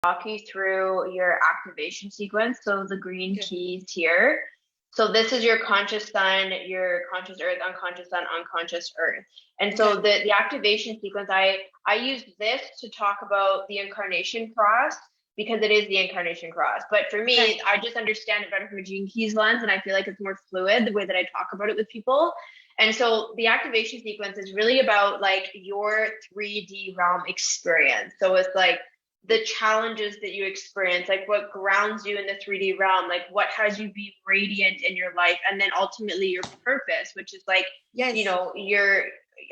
walk you through your activation sequence. So the green keys here. So this is your conscious sun, your conscious earth, unconscious sun, unconscious earth. And so the activation sequence, I use this to talk about the incarnation cross because it is the incarnation cross. But for me, I just understand it better from a Gene Keys lens, and I feel like it's more fluid the way that I talk about it with people. And so the activation sequence is really about like your 3D realm experience. So it's like the challenges that you experience, like what grounds you in the 3D realm, like what has you be radiant in your life, and then ultimately your purpose, which is like, you know,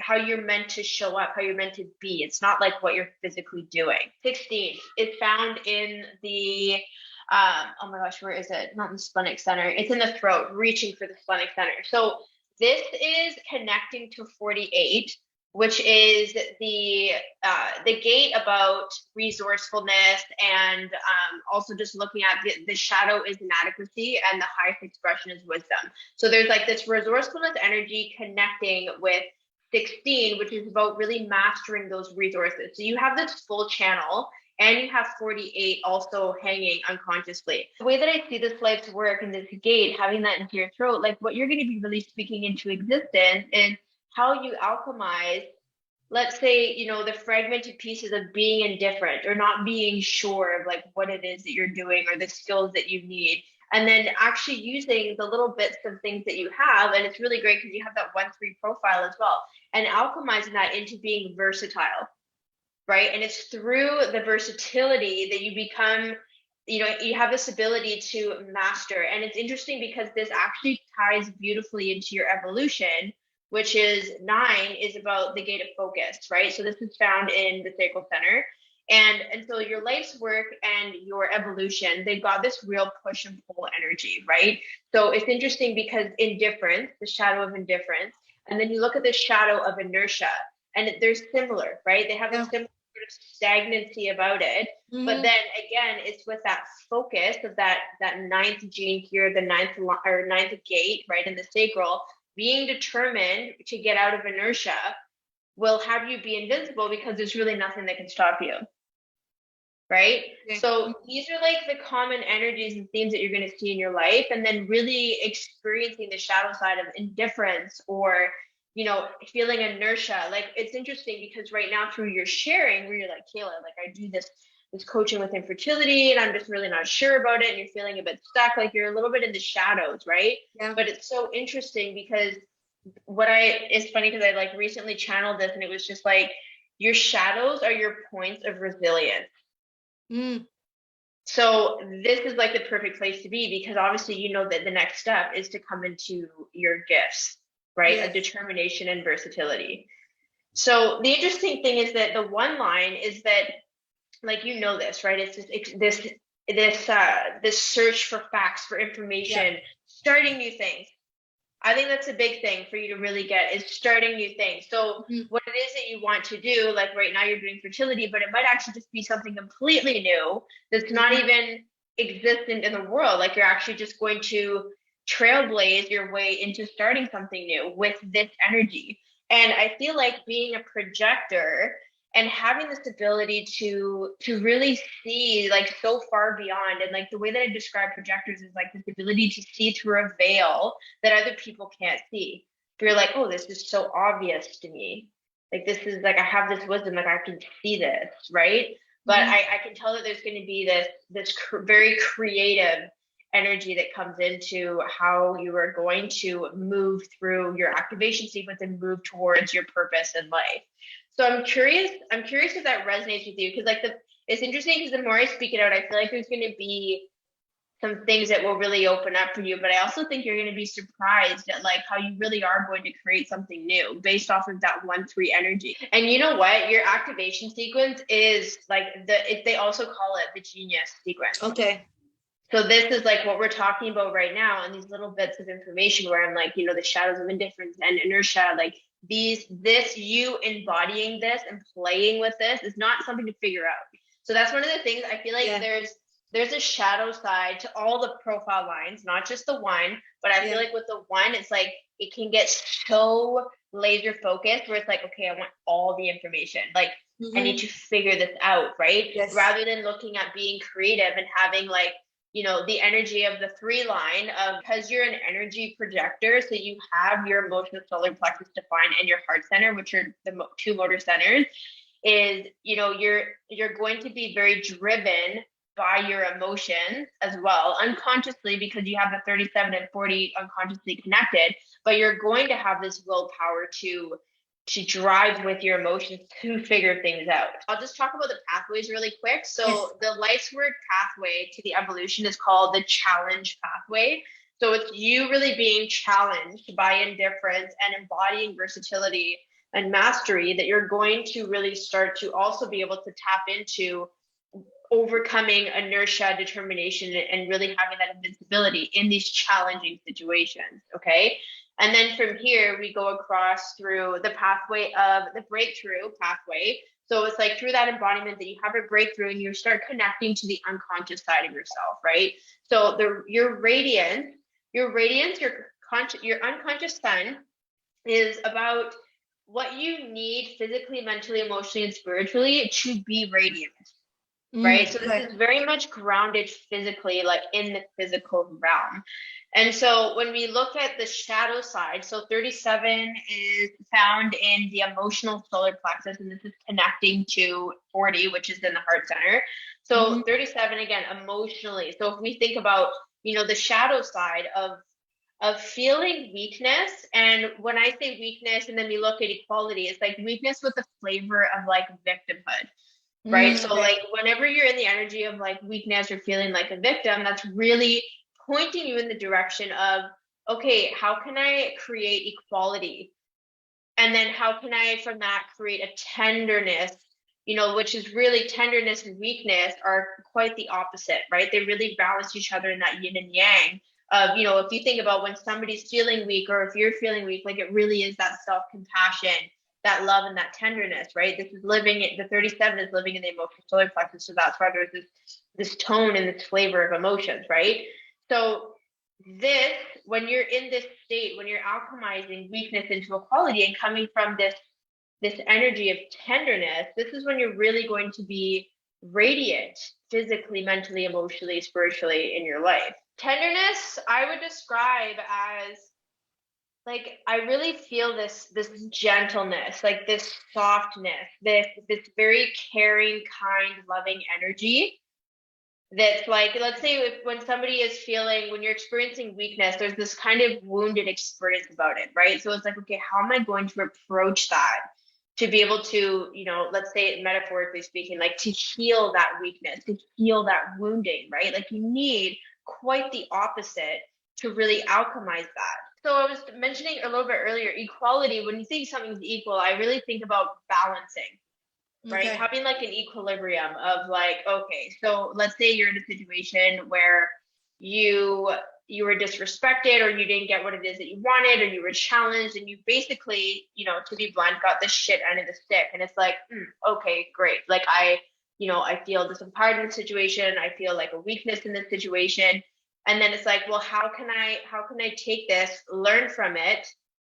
how you're meant to show up, how you're meant to be. It's not like what you're physically doing. 16 is found in the, oh my gosh, where is it? Not in the splenic center. It's in the throat, reaching for the splenic center. So this is connecting to 48, which is the gate about resourcefulness and also just looking at the shadow is inadequacy and the highest expression is wisdom. So there's like this resourcefulness energy connecting with 16, which is about really mastering those resources. So you have this full channel and you have 48 also hanging unconsciously. The way that I see this life's work and this gate, having that into your throat, like what you're going to be really speaking into existence is how you alchemize, let's say, you know, the fragmented pieces of being indifferent or not being sure of like what it is that you're doing or the skills that you need. And then actually using the little bits of things that you have. And it's really great because you have that 1-3 profile as well, and alchemizing that into being versatile, right? And it's through the versatility that you become, you know, you have this ability to master. And it's interesting because this actually ties beautifully into your evolution, which is 9 is about the gate of focus, right? So this is found in the sacral center. And so your life's work and your evolution, they've got this real push and pull energy, right? So it's interesting because indifference, the shadow of indifference, and then you look at the shadow of inertia, and they're similar, right? They have a similar sort of stagnancy about it. But then again, it's with that focus of that ninth gene here, the ninth gate, right, in the sacral, being determined to get out of inertia will have you be invincible because there's really nothing that can stop you, right? So these are like the common energies and themes that you're going to see in your life, and then really experiencing the shadow side of indifference or, you know, feeling inertia. Like it's interesting because right now through your sharing where you're like, Kayla, like I do this coaching with infertility and I'm just really not sure about it, and you're feeling a bit stuck, like you're a little bit in the shadows, right? But it's so interesting because it's funny because I like recently channeled this and it was just like your shadows are your points of resilience. So this is like the perfect place to be because obviously you know that the next step is to come into your gifts, right? A determination and versatility. So the interesting thing is that the one line is that, like, you know this, right? It's this search for facts, for information, starting new things. I think that's a big thing for you to really get is starting new things. So what it is that you want to do, like right now you're doing fertility, but it might actually just be something completely new that's not even existent in the world. Like you're actually just going to trailblaze your way into starting something new with this energy. And I feel like being a projector and having this ability to really see like so far beyond, and like the way that I describe projectors is like this ability to see through a veil that other people can't see. You're like, oh, this is so obvious to me. Like this is like I have this wisdom, like I can see this, right? But I can tell that there's going to be this very creative energy that comes into how you are going to move through your activation sequence and move towards your purpose in life. So I'm curious if that resonates with you, because like it's interesting because the more I speak it out, I feel like there's going to be some things that will really open up for you, but I also think you're going to be surprised at like how you really are going to create something new based off of that 1-3 energy. And you know what? Your activation sequence is like they also call it the genius sequence. Okay. So this is like what we're talking about right now, and these little bits of information where I'm like, you know, the shadows of indifference and inertia, like you embodying this and playing with this is not something to figure out. So that's one of the things I feel like there's a shadow side to all the profile lines, not just the one, but I feel like with the one, it's like it can get so laser focused where it's like, okay, I want all the information. Like I need to figure this out, right? Yes. Rather than looking at being creative and having like, the energy of the 3 line of, because you're an energy projector, so you have your emotional solar plexus defined and your heart center, which are the 2 motor centers, is, you're going to be very driven by your emotions as well, unconsciously, because you have the 37 and 40 unconsciously connected, but you're going to have this willpower to drive with your emotions to figure things out. I'll just talk about the pathways really quick. So Yes. the life's work pathway to the evolution is called the challenge pathway. So it's you really being challenged by indifference and embodying versatility and mastery, that you're going to really start to also be able to tap into overcoming inertia, determination, and really having that invincibility in these challenging situations. Okay. And then from here, we go across through the pathway of the breakthrough pathway. So it's like through that embodiment that you have a breakthrough and you start connecting to the unconscious side of yourself, right? So your radiance, your unconscious sun is about what you need physically, mentally, emotionally, and spiritually to be radiant, right? So this is very much grounded physically, like in the physical realm. And so when we look at the shadow side, so 37 is found in the emotional solar plexus, and this is connecting to 40, which is in the heart center. So 37, again, emotionally. So if we think about, the shadow side of feeling weakness, and when I say weakness, and then we look at equality, it's like weakness with a flavor of like victimhood. Right. So like whenever you're in the energy of like weakness or feeling like a victim, that's really pointing you in the direction of, okay, how can I create equality? And then how can I from that create a tenderness, which is really tenderness and weakness are quite the opposite, right? They really balance each other in that yin and yang of, if you think about when somebody's feeling weak or if you're feeling weak, like it really is that self-compassion, that love and that tenderness, right? This is the 37 is living in the emotional solar plexus. So that's why there's this tone and this flavor of emotions, right? So when you're in this state, when you're alchemizing weakness into equality and coming from this energy of tenderness, this is when you're really going to be radiant physically, mentally, emotionally, spiritually in your life. Tenderness, I would describe as like, I really feel this gentleness, like this softness, this very caring, kind, loving energy. That's like, let's say when somebody is feeling, when you're experiencing weakness, there's this kind of wounded experience about it, right? So it's like, okay, how am I going to approach that to be able to, let's say metaphorically speaking, like to heal that weakness, to heal that wounding, right? Like you need quite the opposite to really alchemize that. So I was mentioning a little bit earlier, equality. When you think something's equal, I really think about balancing, right? Having like an equilibrium of like, okay, so let's say you're in a situation where you were disrespected or you didn't get what it is that you wanted or you were challenged and you basically, to be blunt, got the shit end of the stick. And it's like, okay, great. Like I feel disempowered in the situation. I feel like a weakness in this situation. And then it's like, well, how can I take this, learn from it,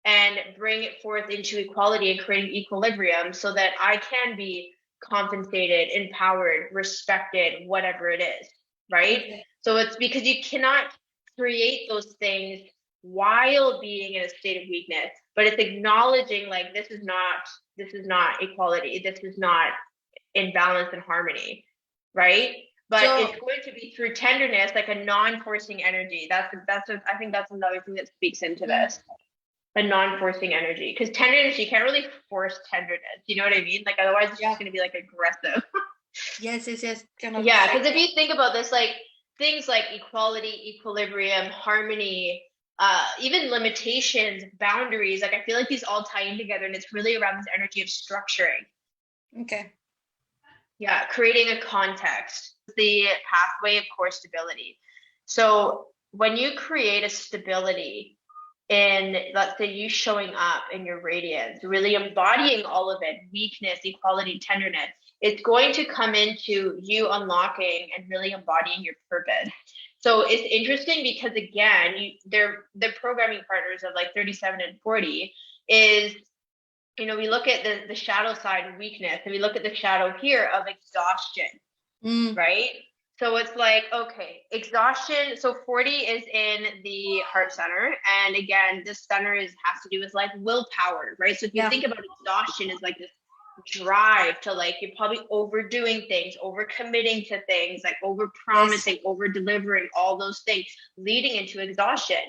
and bring it forth into equality and creating equilibrium so that I can be compensated, empowered, respected, whatever it is, right? Okay. So it's because you cannot create those things while being in a state of weakness, but it's acknowledging like this is not equality, this is not in balance and harmony, right? But it's going to be through tenderness, like a non-forcing energy. I think that's another thing that speaks into this. A non-forcing energy, because tenderness, you can't really force tenderness, you know what I mean? Like otherwise it's just going to be like aggressive. Yes, kind of yeah, because if you think about this, like things like equality, equilibrium, harmony, even limitations, boundaries, like I feel like these all tie in together, and it's really around this energy of structuring. Okay. Yeah, creating a context, the pathway of core stability. So when you create a stability in, let's say, you showing up in your radiance, really embodying all of it, weakness, equality, tenderness, it's going to come into you unlocking and really embodying your purpose. So it's interesting because, again, they're the programming partners of like 37 and 40 is we look at the shadow side of weakness, and we look at the shadow here of exhaustion, right? So it's like, okay, exhaustion. So 40 is in the heart center. And again, this center has to do with like willpower, right? So if you think about exhaustion as like this drive to like, you're probably overdoing things, overcommitting to things, like over promising, over delivering, all those things leading into exhaustion.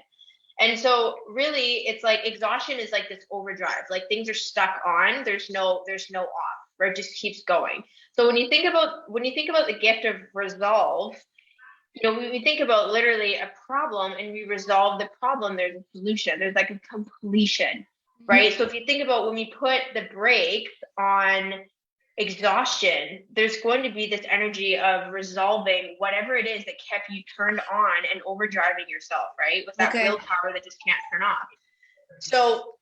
And so really it's like exhaustion is like this overdrive, like things are stuck on, there's no off, right? It just keeps going. So when you think about the gift of resolve, we think about literally a problem and we resolve the problem, there's a solution, there's like a completion, right? So if you think about when we put the brakes on exhaustion, there's going to be this energy of resolving whatever it is that kept you turned on and overdriving yourself, right? With that willpower that just can't turn off. So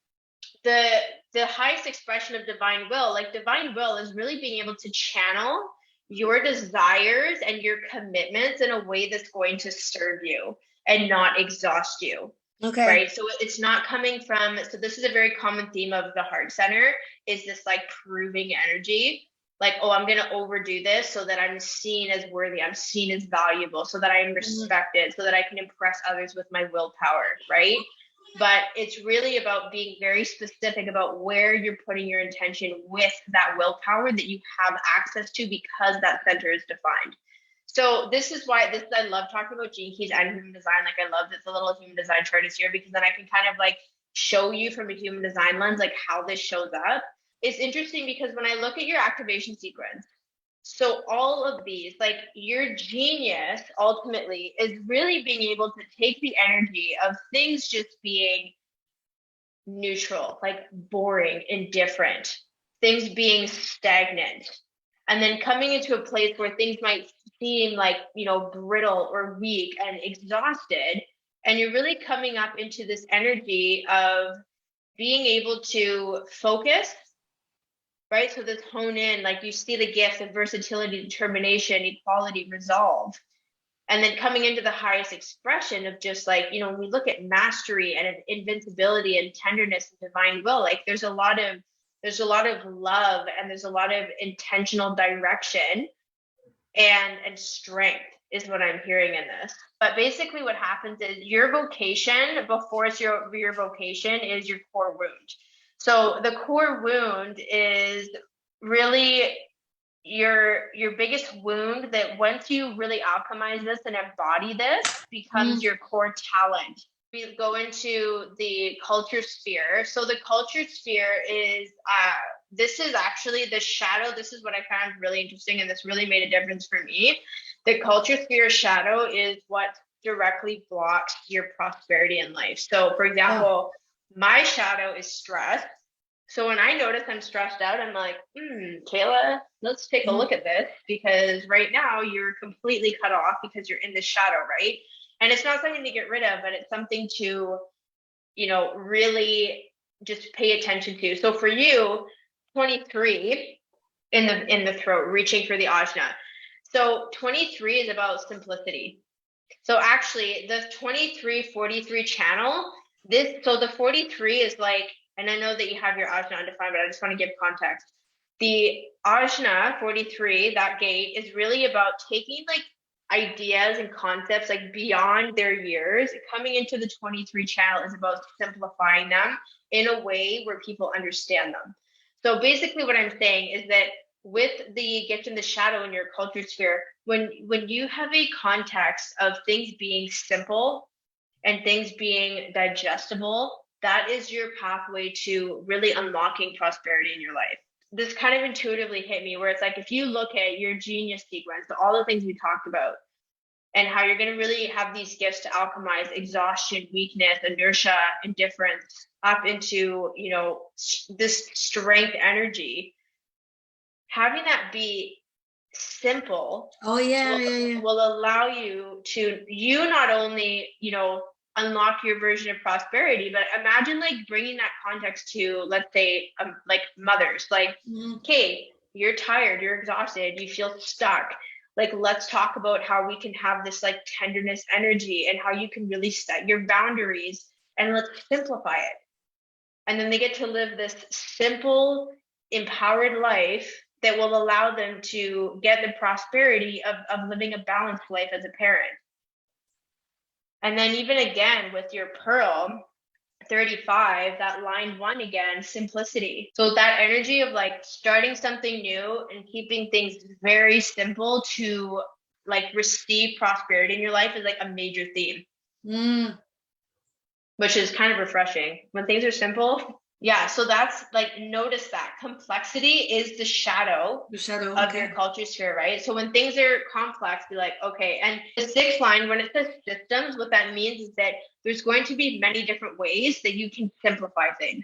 the highest expression of divine will, like divine will is really being able to channel your desires and your commitments in a way that's going to serve you and not exhaust you. Right. So it's not coming from, so this is a very common theme of the heart center, is this like proving energy. Like, oh, I'm going to overdo this so that I'm seen as worthy. I'm seen as valuable, so that I'm respected, so that I can impress others with my willpower. Right. But it's really about being very specific about where you're putting your intention with that willpower that you have access to, because that center is defined. So this is why I love talking about gene keys and human design. Like I love that the little human design chart is here, because then I can kind of like show you from a human design lens, like how this shows up. It's interesting because when I look at your activation sequence, so all of these, like your genius ultimately is really being able to take the energy of things just being neutral, like boring, indifferent, things being stagnant, and then coming into a place where things might seem like, brittle or weak and exhausted. And you're really coming up into this energy of being able to focus, right? So this hone in, like you see the gifts of versatility, determination, equality, resolve. And then coming into the highest expression of just like, when we look at mastery and invincibility and tenderness and divine will, like there's a lot of love, and there's a lot of intentional direction and strength is what I'm hearing in this. But basically what happens is your vocation, before it's your vocation, is your core wound. So the core wound is really your biggest wound, that once you really alchemize this and embody this, becomes your core talent. We go into the culture sphere. So the culture sphere is this is actually the shadow. This is what I found really interesting, and this really made a difference for me. The culture sphere shadow is what directly blocks your prosperity in life. So for example, my shadow is stress. So when I notice I'm stressed out, I'm like, Kayla, let's take a look at this, because right now you're completely cut off because you're in the shadow, right? And it's not something to get rid of, but it's something to, really just pay attention to. So for you, 23 in the throat, reaching for the ajna. So 23 is about simplicity. So actually the 23-43 channel, so the 43 is like, and I know that you have your ajna undefined, but I just want to give context. The ajna 43, that gate, is really about taking like ideas and concepts like beyond their years. Coming into the 23 channel is about simplifying them in a way where people understand them. So basically what I'm saying is that with the gift in the shadow in your culture sphere, when you have a context of things being simple and things being digestible, that is your pathway to really unlocking prosperity in your life. This kind of intuitively hit me, where it's like, if you look at your genius sequence, all the things we talked about, and how you're going to really have these gifts to alchemize exhaustion, weakness, inertia, indifference up into, this strength energy, having that be simple will allow you to, not only, unlock your version of prosperity, but imagine like bringing that context to, let's say, like mothers, like, okay, you're tired, you're exhausted, you feel stuck. Like, let's talk about how we can have this like tenderness energy and how you can really set your boundaries, and let's simplify it. And then they get to live this simple, empowered life that will allow them to get the prosperity of living a balanced life as a parent. And then even again with your pearl, 35, that line 1 again, simplicity. So that energy of like starting something new and keeping things very simple to like receive prosperity in your life is like a major theme. Which is kind of refreshing when things are simple. Yeah, so that's like, notice that complexity is the shadow of your culture sphere, right? So when things are complex, be like, okay. And the 6th line, when it says systems, what that means is that there's going to be many different ways that you can simplify things.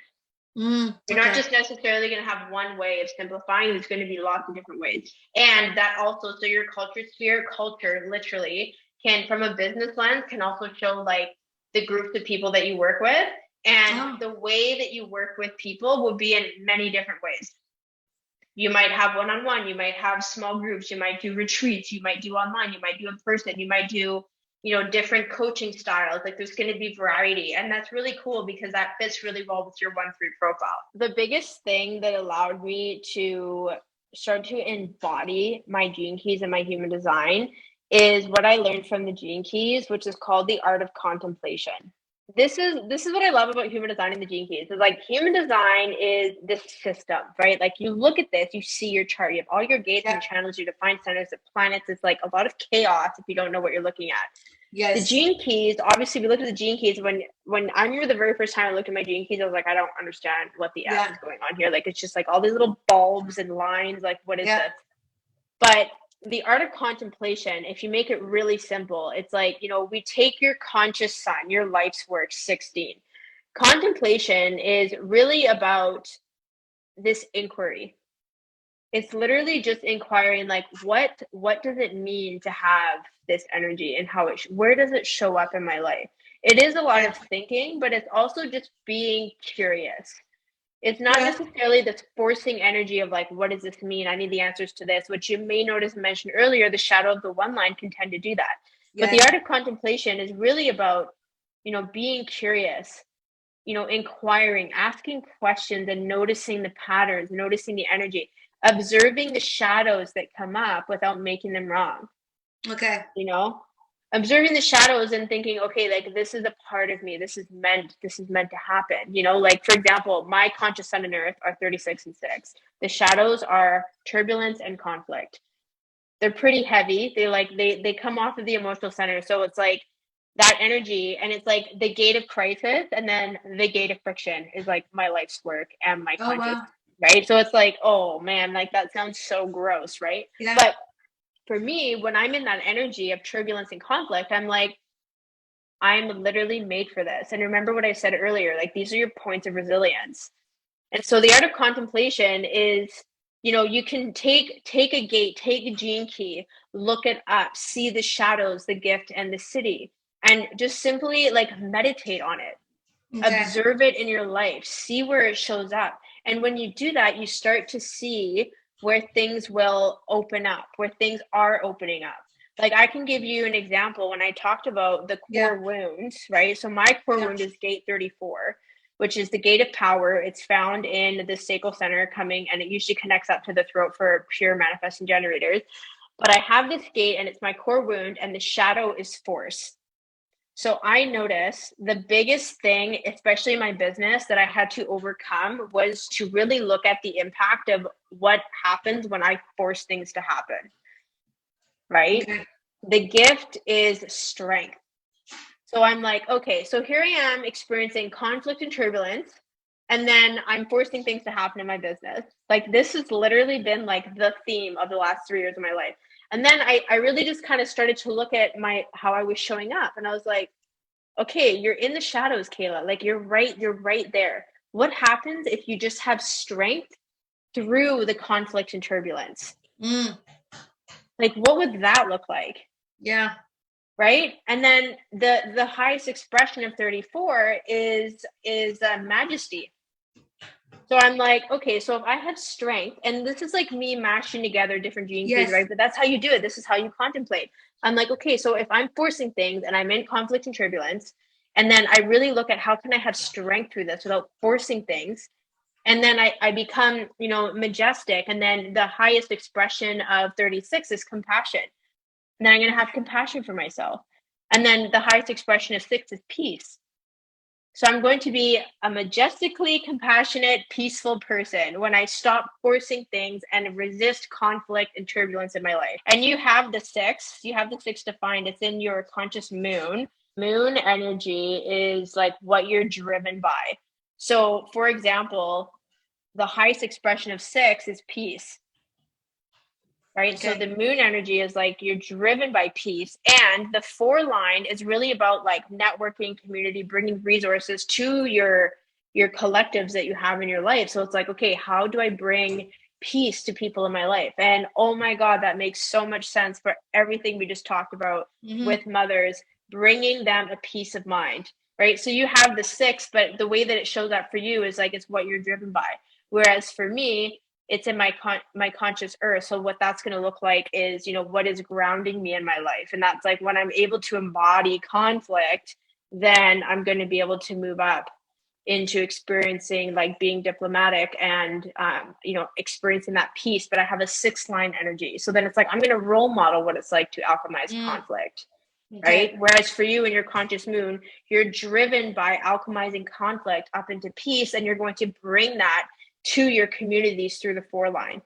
You're not just necessarily going to have one way of simplifying. There's going to be lots of different ways. And that also, so your culture sphere, culture literally can, from a business lens, can also show like the groups of people that you work with. And the way that you work with people will be in many different ways. You might have one-on-one, you might have small groups, you might do retreats, you might do online, you might do in person, you might do, different coaching styles. Like there's going to be variety. And that's really cool because that fits really well with your 1-3 profile. The biggest thing that allowed me to start to embody my gene keys and my human design is what I learned from the gene keys, which is called the Art of Contemplation. This is what I love about human design and the gene keys. Is like human design is this system, right? Like you look at this, you see your chart, you have all your gates and channels, your defined centers, the planets. It's like a lot of chaos if you don't know what you're looking at. Yes. The gene keys, obviously, we looked at the gene keys. When I remember the very first time I looked at my gene keys, I was like, I don't understand what the F is going on here. Like it's just like all these little bulbs and lines. Like what is this? But the Art of Contemplation, if you make it really simple, it's like, we take your conscious sun, your life's work, 16. Contemplation is really about this inquiry. It's literally just inquiring, like, what does it mean to have this energy and where does it show up in my life? It is a lot of thinking, but it's also just being curious. It's not necessarily this forcing energy of like, what does this mean? I need the answers to this, which you may notice mentioned earlier, the shadow of the 1 line can tend to do that. But the Art of Contemplation is really about, being curious, inquiring, asking questions and noticing the patterns, noticing the energy, observing the shadows that come up without making them wrong. Okay. Observing the shadows and thinking, okay, like this is a part of me. This is meant to happen. Like for example, my conscious sun and earth are 36 and 6. The shadows are turbulence and conflict. They're pretty heavy. They come off of the emotional center. So it's like that energy, and it's like the gate of crisis, and then the gate of friction is like my life's work and my conscious, right? So it's like, oh man, like that sounds so gross, right? Yeah. But for me, when I'm in that energy of turbulence and conflict, I'm like, I'm literally made for this. And remember what I said earlier, like these are your points of resilience. And so the Art of Contemplation is, you can take a gate, take a gene key, look it up, see the shadows, the gift, and the city, and just simply like meditate on it. Okay. Observe it in your life, see where it shows up. And when you do that, you start to see where things will open up, where things are opening up. Like I can give you an example when I talked about the core wounds, right? So my core wound is gate 34, which is the gate of power. It's found in the sacral center coming, and it usually connects up to the throat for pure manifesting generators. But I have this gate and it's my core wound, and the shadow is force. So I noticed the biggest thing, especially in my business, that I had to overcome was to really look at the impact of what happens when I force things to happen, right? Okay. The gift is strength. So I'm like, okay, so here I am experiencing conflict and turbulence, and then I'm forcing things to happen in my business. Like this has literally been like the theme of the last 3 years of my life. And then I really just kind of started to look at how I was showing up. And I was like, okay, you're in the shadows, Kayla. Like you're right there. What happens if you just have strength through the conflict and turbulence? Like what would that look like? Yeah. Right. And then the highest expression of 34 is majesty. So I'm like, okay, so if I have strength, and this is like me mashing together different gene keys, right? But that's how you do it. This is how you contemplate. I'm like, okay, so if I'm forcing things and I'm in conflict and turbulence, And then I really look at how can I have strength through this without forcing things. And then I become, you know, majestic. And then the highest expression of 36 is compassion. And then I'm going to have compassion for myself. And then the highest expression of 6 is peace. So I'm going to be a majestically compassionate, peaceful person when I stop forcing things and resist conflict and turbulence in my life. And you have the 6, defined. It's in your conscious moon. Moon energy is like what you're driven by. So for example, the highest expression of 6 is peace. Right. Okay. So the moon energy is like you're driven by peace. And the 4 line is really about like networking, community, bringing resources to your collectives that you have in your life. So it's like, okay, how do I bring peace to people in my life? And oh my God, that makes so much sense for everything we just talked about with mothers, bringing them a peace of mind. Right. So you have the 6, but the way that it shows up for you is like it's what you're driven by. Whereas for me, it's in my conscious earth. So what that's going to look like is, you know, what is grounding me in my life. And that's like when I'm able to embody conflict, then I'm going to be able to move up into experiencing like being diplomatic and, you know, experiencing that peace. But I have a 6 line energy. So then it's like, I'm going to role model what it's like to alchemize conflict. Right. Whereas for you in your conscious moon, you're driven by alchemizing conflict up into peace, and you're going to bring that to your communities through the 4 line.